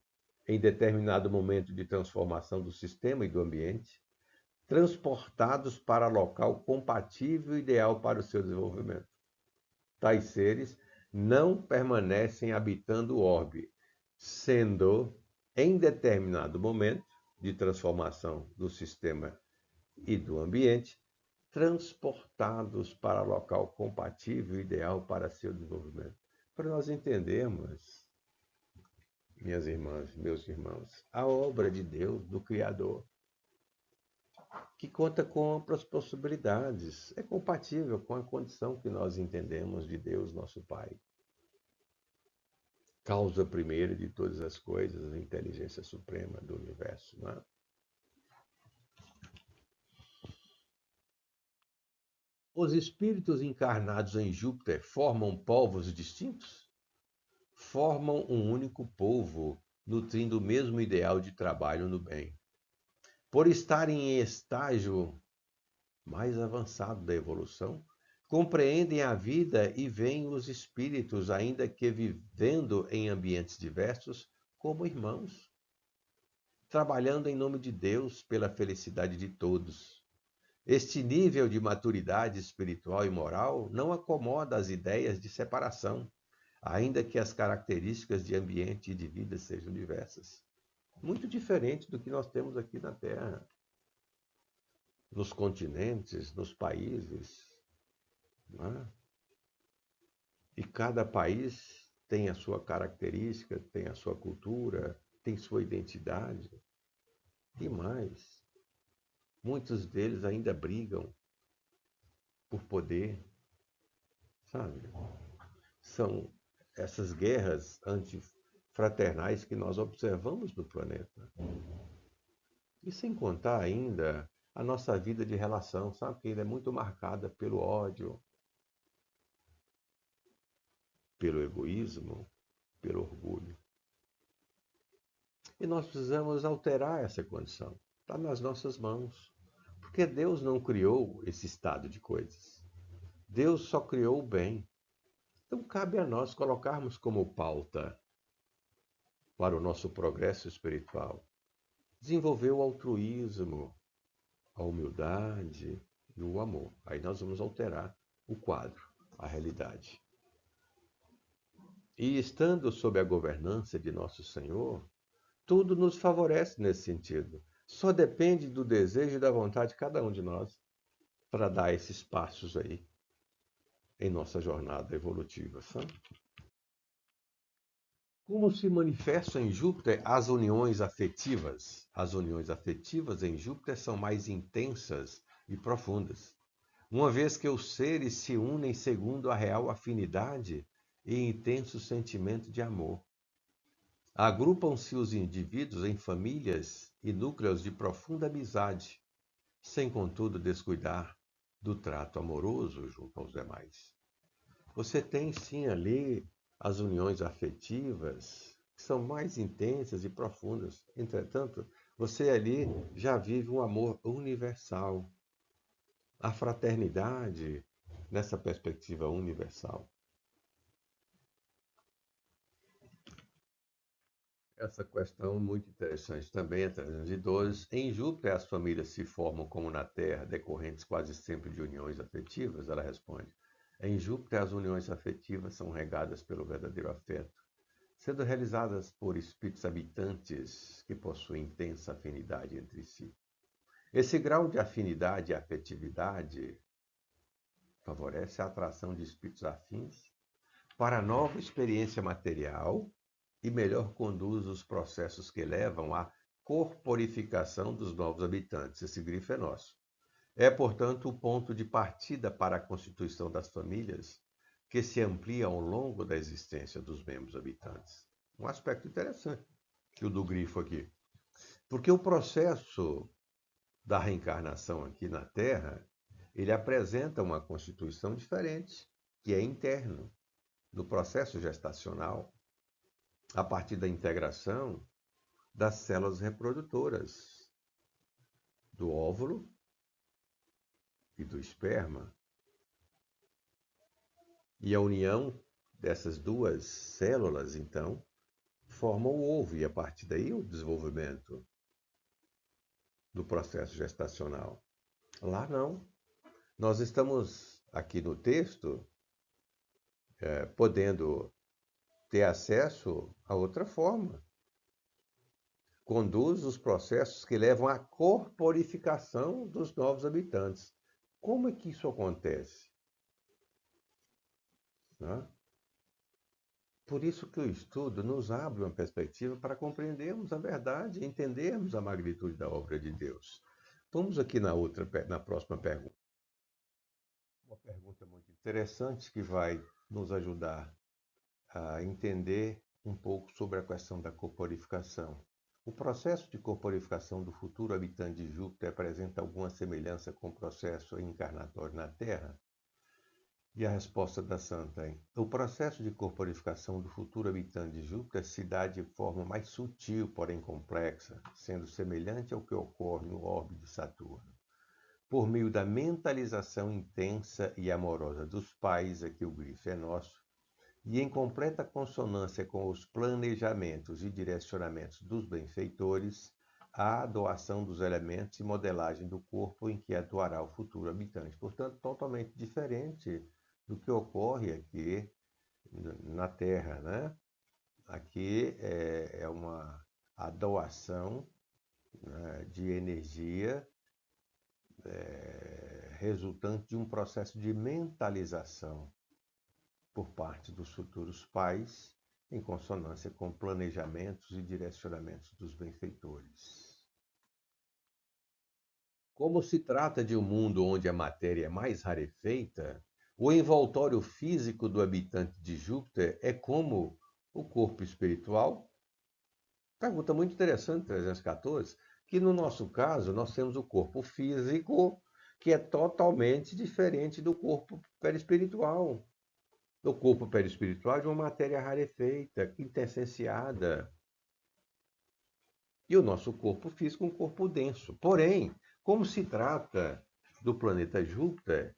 Em determinado momento de transformação do sistema e do ambiente, transportados para local compatível e ideal para o seu desenvolvimento. Tais seres não permanecem habitando o orbe, sendo, em determinado momento de transformação do sistema e do ambiente, transportados para local compatível e ideal para seu desenvolvimento. Para nós entendermos, minhas irmãs, meus irmãos, a obra de Deus, do Criador, que conta com amplas possibilidades, é compatível com a condição que nós entendemos de Deus, nosso Pai. Causa primeira de todas as coisas, a inteligência suprema do universo, não é? Os espíritos encarnados em Júpiter formam povos distintos? Formam um único povo, nutrindo o mesmo ideal de trabalho no bem. Por estarem em estágio mais avançado da evolução, compreendem a vida e veem os espíritos, ainda que vivendo em ambientes diversos, como irmãos, trabalhando em nome de Deus pela felicidade de todos. Este nível de maturidade espiritual e moral não acomoda as ideias de separação, ainda que as características de ambiente e de vida sejam diversas. Muito diferente do que nós temos aqui na Terra, nos continentes, nos países, não é? E cada país tem a sua característica, tem a sua cultura, tem sua identidade. E mais, muitos deles ainda brigam por poder, sabe? São essas guerras antifraternais que nós observamos no planeta. E sem contar ainda a nossa vida de relação, sabe? Que ainda é muito marcada pelo ódio, pelo egoísmo, pelo orgulho. E nós precisamos alterar essa condição. Está nas nossas mãos. Porque Deus não criou esse estado de coisas. Deus só criou o bem. Então cabe a nós colocarmos como pauta para o nosso progresso espiritual desenvolver o altruísmo, a humildade e o amor. Aí nós vamos alterar o quadro, a realidade. E estando sob a governança de nosso Senhor, tudo nos favorece nesse sentido. Só depende do desejo e da vontade de cada um de nós para dar esses passos aí em nossa jornada evolutiva, sabe? Como se manifestam em Júpiter as uniões afetivas? As uniões afetivas em Júpiter são mais intensas e profundas, uma vez que os seres se unem segundo a real afinidade e intenso sentimento de amor. Agrupam-se os indivíduos em famílias e núcleos de profunda amizade, sem contudo descuidar do trato amoroso junto aos demais. Você tem sim ali as uniões afetivas, que são mais intensas e profundas. Entretanto, você ali já vive um amor universal, a fraternidade nessa perspectiva universal. Essa questão muito interessante também é 312. Em Júpiter, as famílias se formam como na Terra, decorrentes quase sempre de uniões afetivas? Ela responde. Em Júpiter, as uniões afetivas são regadas pelo verdadeiro afeto, sendo realizadas por espíritos habitantes que possuem intensa afinidade entre si. Esse grau de afinidade e afetividade favorece a atração de espíritos afins para a nova experiência material e melhor conduz os processos que levam à corporificação dos novos habitantes. Esse grifo é nosso. É, portanto, o ponto de partida para a constituição das famílias, que se amplia ao longo da existência dos membros habitantes. Um aspecto interessante que o do grifo aqui. Porque o processo da reencarnação aqui na Terra, ele apresenta uma constituição diferente, que é interno, no processo gestacional, a partir da integração das células reprodutoras, do óvulo e do esperma. E a união dessas duas células, então, forma o ovo, e a partir daí o desenvolvimento do processo gestacional. Lá não. Nós estamos aqui no texto podendo ter acesso a outra forma. Conduz os processos que levam à corporificação dos novos habitantes. Como é que isso acontece? Né? Por isso que o estudo nos abre uma perspectiva para compreendermos a verdade, entendermos a magnitude da obra de Deus. Vamos aqui na próxima pergunta. Uma pergunta muito interessante que vai nos ajudar a entender um pouco sobre a questão da corporificação. O processo de corporificação do futuro habitante de Júpiter apresenta alguma semelhança com o processo encarnatório na Terra? E a resposta da Santa é: o processo de corporificação do futuro habitante de Júpiter se dá de forma mais sutil, porém complexa, sendo semelhante ao que ocorre no orbe de Saturno. por meio da mentalização intensa e amorosa dos pais, aqui o grifo é nosso, e em completa consonância com os planejamentos e direcionamentos dos benfeitores, a doação dos elementos e modelagem do corpo em que atuará o futuro habitante. Portanto, totalmente diferente do que ocorre aqui na Terra, né? Aqui a doação, né, de energia resultante de um processo de mentalização por parte dos futuros pais, em consonância com planejamentos e direcionamentos dos benfeitores. Como se trata de um mundo onde a matéria é mais rarefeita, o envoltório físico do habitante de Júpiter é como o corpo espiritual? Pergunta muito interessante, 314, que no nosso caso nós temos o corpo físico, que é totalmente diferente do corpo perispiritual. O corpo perispiritual é de uma matéria rarefeita, quintessenciada. E o nosso corpo físico é um corpo denso. Porém, como se trata do planeta Júpiter,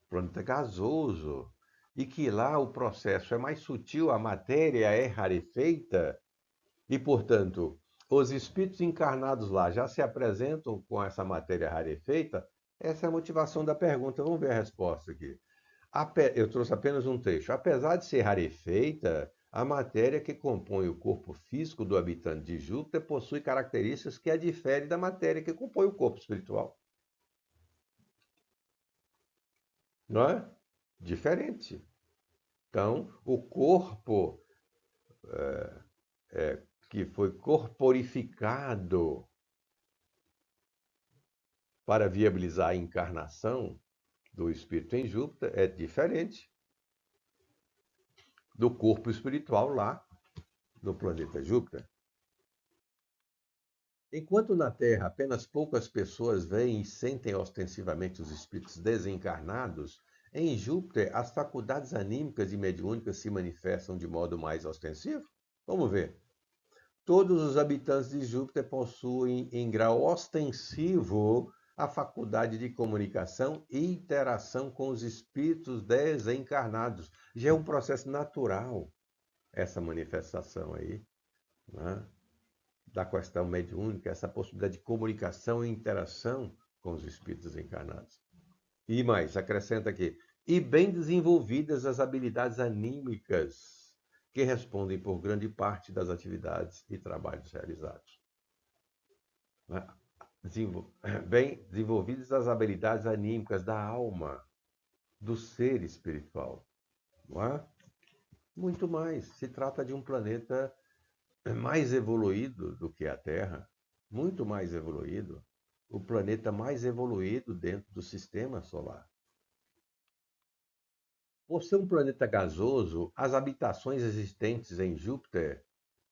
planeta gasoso, e que lá o processo é mais sutil, a matéria é rarefeita, e, portanto, os espíritos encarnados lá já se apresentam com essa matéria rarefeita, essa é a motivação da pergunta. Vamos ver a resposta aqui. Eu trouxe apenas um trecho. Apesar de ser rarefeita, a matéria que compõe o corpo físico do habitante de Júpiter possui características que a diferem da matéria que compõe o corpo espiritual. Não é? Diferente. Então, o corpo que foi corporificado para viabilizar a encarnação do espírito em Júpiter é diferente do corpo espiritual lá no planeta Júpiter. Enquanto na Terra apenas poucas pessoas veem e sentem ostensivamente os espíritos desencarnados, em Júpiter as faculdades anímicas e mediúnicas se manifestam de modo mais ostensivo? Vamos ver. Todos os habitantes de Júpiter possuem em grau ostensivo a faculdade de comunicação e interação com os espíritos desencarnados. Já é um processo natural essa manifestação aí, né, da questão mediúnica, essa possibilidade de comunicação e interação com os espíritos encarnados. E mais, acrescenta aqui, e bem desenvolvidas as habilidades anímicas que respondem por grande parte das atividades e trabalhos realizados. Bem desenvolvidas as habilidades anímicas da alma, do ser espiritual. Não é? Muito mais. Se trata de um planeta mais evoluído do que a Terra, muito mais evoluído, o planeta mais evoluído dentro do sistema solar. Por ser um planeta gasoso, as habitações existentes em Júpiter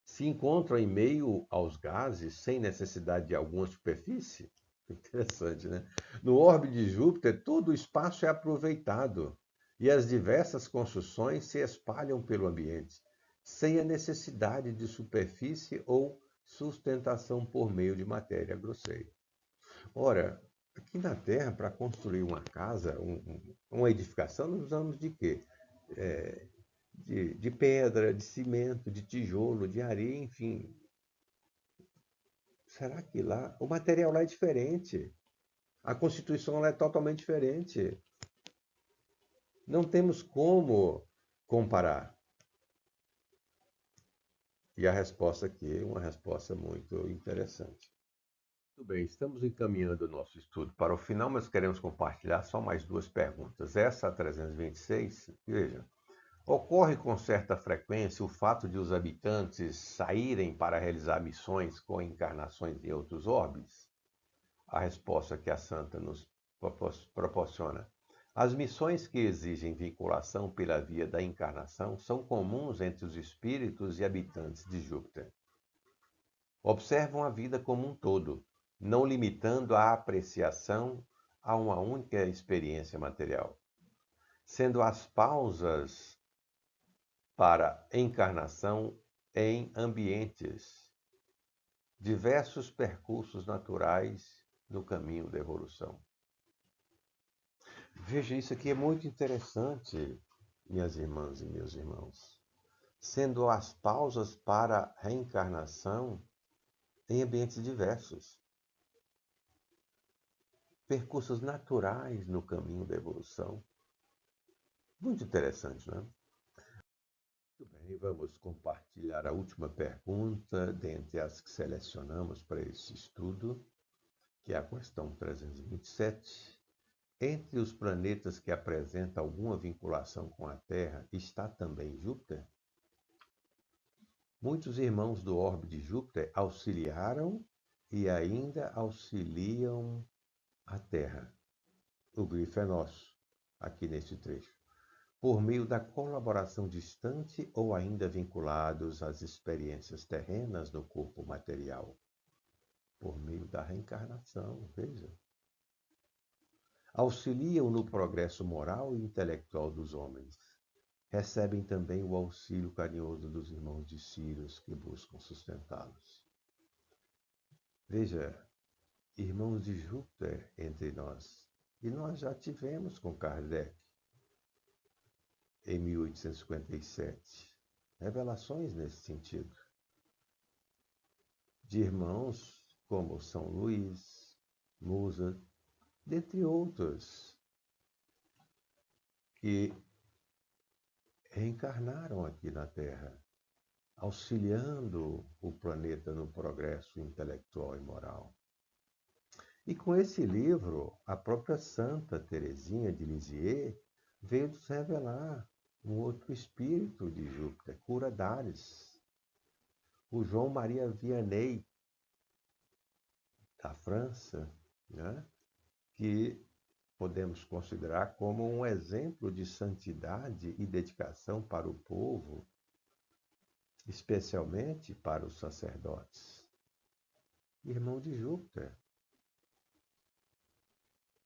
se encontram em meio aos gases sem necessidade de alguma superfície? Interessante, né? No orbe de Júpiter, todo o espaço é aproveitado e as diversas construções se espalham pelo ambiente, sem a necessidade de superfície ou sustentação por meio de matéria grosseira. Ora, aqui na Terra, para construir uma casa, uma edificação, nós usamos de quê? De pedra, de cimento, de tijolo, de areia, enfim. Será que lá o material lá é diferente? A Constituição lá é totalmente diferente. Não temos como comparar. E a resposta aqui é uma resposta muito interessante. Muito bem, estamos encaminhando o nosso estudo para o final, mas queremos compartilhar só mais duas perguntas. Essa, a 326, veja, ocorre com certa frequência o fato de os habitantes saírem para realizar missões com encarnações em outros orbes? A resposta que a Santa nos proporciona. As missões que exigem vinculação pela via da encarnação são comuns entre os espíritos e habitantes de Júpiter. Observam a vida como um todo, não limitando a apreciação a uma única experiência material, sendo as pausas para encarnação em ambientes, diversos percursos naturais no caminho da evolução. Veja, isso aqui é muito interessante, minhas irmãs e meus irmãos. Sendo as pausas para a reencarnação em ambientes diversos, percursos naturais no caminho da evolução. Muito interessante, não é? Muito bem, vamos compartilhar a última pergunta dentre as que selecionamos para esse estudo, que é a questão 327. Entre os planetas que apresentam alguma vinculação com a Terra, está também Júpiter? Muitos irmãos do orbe de Júpiter auxiliaram e ainda auxiliam a Terra. O grifo é nosso, aqui neste trecho. Por meio da colaboração distante ou ainda vinculados às experiências terrenas no corpo material. Por meio da reencarnação, veja. Auxiliam no progresso moral e intelectual dos homens. Recebem também o auxílio carinhoso dos irmãos de Sírios que buscam sustentá-los. Veja, irmãos de Júpiter entre nós. E nós já tivemos com Kardec, em 1857, revelações nesse sentido. De irmãos como São Luís, Musa, dentre outros, que reencarnaram aqui na Terra, auxiliando o planeta no progresso intelectual e moral. E com esse livro, a própria Santa Teresinha de Lisieux veio nos revelar um outro espírito de Júpiter, Cura Dares, o João Maria Vianney, da França, né? Que podemos considerar como um exemplo de santidade e dedicação para o povo, especialmente para os sacerdotes. Irmão de Júpiter,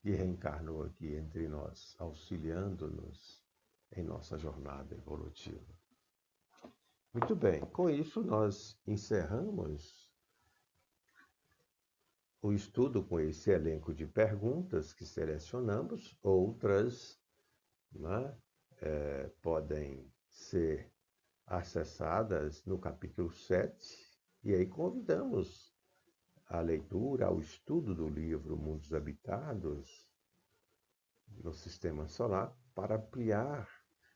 que reencarnou aqui entre nós, auxiliando-nos em nossa jornada evolutiva. Muito bem, com isso nós encerramos o estudo com esse elenco de perguntas que selecionamos. Outras, né, podem ser acessadas no capítulo 7, e aí convidamos a leitura, ao estudo do livro Mundos Habitados no Sistema Solar para ampliar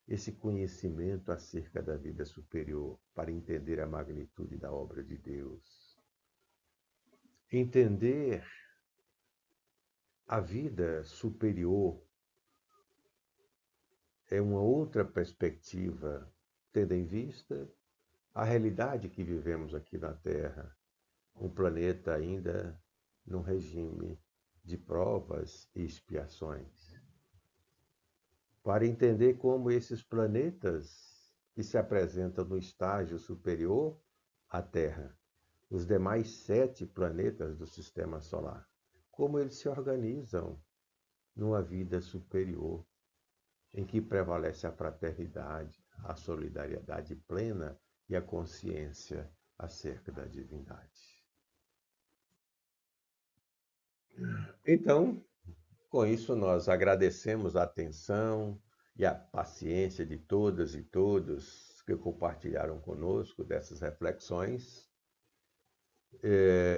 esse conhecimento acerca da vida superior, para entender a magnitude da obra de Deus. Entender a vida superior é uma outra perspectiva, tendo em vista a realidade que vivemos aqui na Terra, um planeta ainda num regime de provas e expiações. Para entender como esses planetas que se apresentam no estágio superior à Terra, os demais 7 planetas do Sistema Solar, como eles se organizam numa vida superior, em que prevalece a fraternidade, a solidariedade plena e a consciência acerca da divindade. Então, com isso, nós agradecemos a atenção e a paciência de todas e todos que compartilharam conosco dessas reflexões.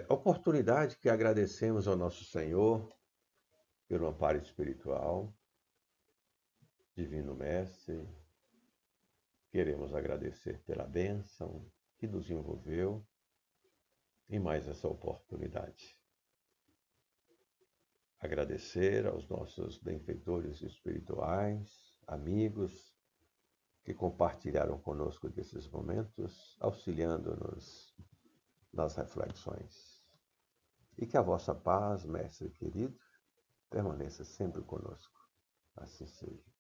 Oportunidade que agradecemos ao nosso Senhor pelo amparo espiritual, Divino Mestre. Queremos agradecer pela bênção que nos envolveu em mais essa oportunidade. Agradecer aos nossos benfeitores espirituais, amigos, que compartilharam conosco desses momentos, auxiliando-nos nas reflexões. E que a vossa paz, mestre querido, permaneça sempre conosco. Assim seja.